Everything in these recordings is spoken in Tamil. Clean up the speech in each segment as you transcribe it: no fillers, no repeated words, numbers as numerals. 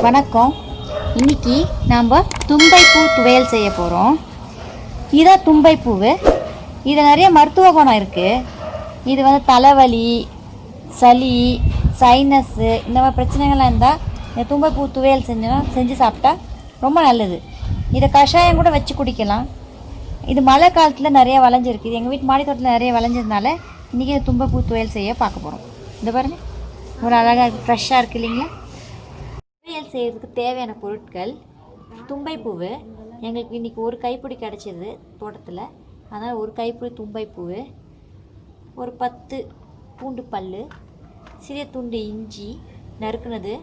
வணக்கம். இன்னைக்கு நாம் தும்பை பூ துவையல் செய்ய போகிறோம். இதுதான் தும்பை பூவு. இது நிறைய மருத்துவ குணம் இருக்குது. இது வந்து தலைவலி, சளி, சைனஸ்ஸு இந்த மாதிரி பிரச்சனைகள்லாம் இருந்தால் இந்த தும்பை பூ துவையல் செஞ்சு சாப்பிட்டா ரொம்ப நல்லது. இதை கஷாயம் கூட வச்சு குடிக்கலாம். இது மழை காலத்தில் நிறைய விளைஞ்சிருக்கு. இது எங்கள் வீட்டு மாடி தோட்டத்தில் நிறைய விளைஞ்சதுனால இன்றைக்கி தும்பை பூ துவையல் செய்ய பார்க்க போகிறோம். இந்த பாருங்கள், ஒரு அழகாக இருக்குது, ஃப்ரெஷ்ஷாக இருக்குது இல்லைங்களா? துவையல் செய்கிறதுக்கு தேவையான பொருட்கள்: தும்பை பூவு. எங்களுக்கு இன்றைக்கி ஒரு கைப்பிடி கிடச்சிது தோட்டத்தில், அதனால் ஒரு கைப்பிடி தும்பை பூவு, ஒரு 10 பூண்டு பல், சிறிய துண்டு இஞ்சி நறுக்குனது,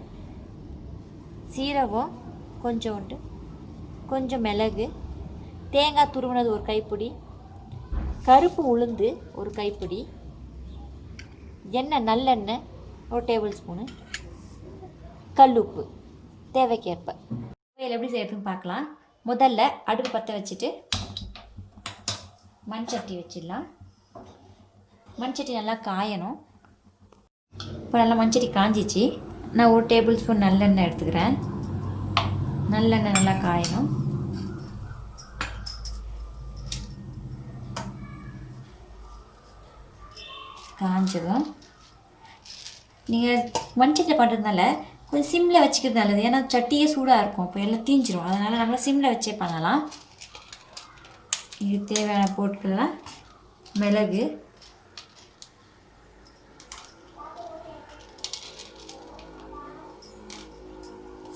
சீரகம் கொஞ்சோண்டு, கொஞ்சம் மிளகு, தேங்காய் துருவினது ஒரு கைப்பிடி, கருப்பு உளுந்து ஒரு கைப்பிடி, எண்ணெய் நல்லெண்ணெய் ஒரு டேபிள் ஸ்பூனு, கல்லுப்பு தேவைக்கேற்ப. துவையல் எப்படி செய்யறதுன்னு பார்க்கலாம். முதல்ல அடுப்பு பற்ற வச்சுட்டு மண் சட்டி வச்சிடலாம். மண் சட்டி நல்லா காயணும். இப்போ நல்லா மண் சட்டி காஞ்சிச்சு. நான் ஒரு டேபிள் ஸ்பூன் நல்லெண்ணெய் எடுத்துக்கிறேன். நல்லெண்ணெய் நல்லா காயணும். காஞ்சதும் நீங்கள் மண் சட்டியில் பண்ணுறதுனால கொஞ்சம் சிம்மில் வச்சுக்கிறது நல்லது. ஏன்னா சட்டியே சூடாக இருக்கும், இப்போ எல்லாம் தீஞ்சிரும். அதனால் நம்ம சிம்மில் வச்சே பண்ணலாம். இதுக்கு தேவையான பொருட்கள்லாம்: மிளகு,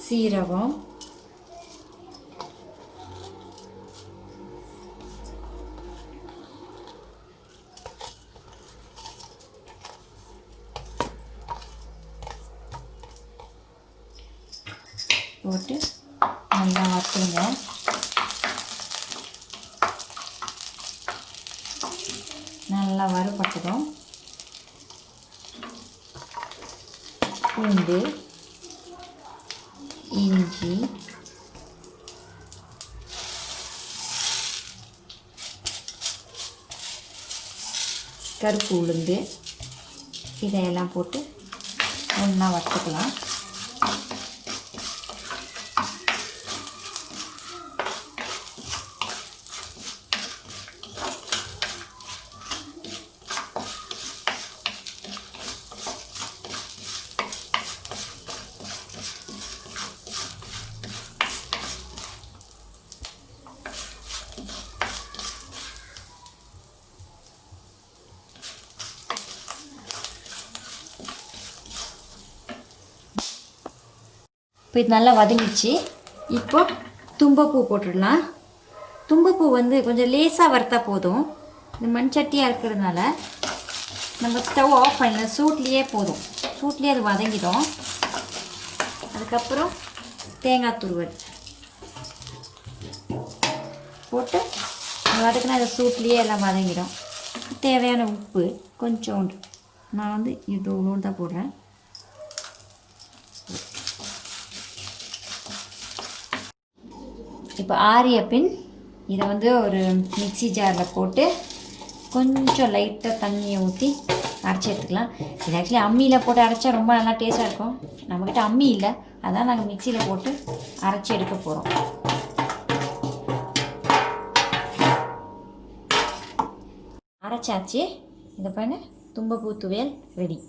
சீரகம், போட்டு நல்லா வறுத்துங்க. நல்லா வறுபட்டதும் பூண்டு, இஞ்சி, கருப்பு உளுந்து இதையெல்லாம் போட்டு ஒன்றா வறுத்துக்கலாம். இப்போ இது நல்லா வதங்கிச்சு. இப்போ தும்பைப்பூ போட்டுடலாம். தும்பைப்பூ வந்து கொஞ்சம் லேசாக வறுத்தா போதும். இந்த மண் சட்டியாக இருக்கிறதுனால நம்ம ஸ்டவ் ஆஃப் பண்ணல, சூட்லேயே போதும். சூட்லேயே அது வதங்கிடும். அதுக்கப்புறம் தேங்காய் துருவல் போட்டு வதக்கினா அது சூட்லேயே எல்லாம் வதங்கிடும். தேவையான உப்பு கொஞ்சோண்டு, நான் வந்து இது ஒன்று தான் போடுறேன். இப்போ ஆறிய பின் இதை வந்து ஒரு மிக்ஸி ஜாரில் போட்டு கொஞ்சம் லைட்டாக தண்ணியை ஊற்றி அரைச்சி எடுத்துக்கலாம். இது ஆக்சுவலி அம்மியில் போட்டு அரைச்சா ரொம்ப நல்லா டேஸ்ட்டாக இருக்கும். நம்மக்கிட்ட அம்மி இல்லை, அதான் நாங்கள் மிக்சியில் போட்டு அரைச்சி எடுக்க போகிறோம். அரைச்சாச்சு. இதை பண்ண தும்பை பூ துவையல் ரெடி.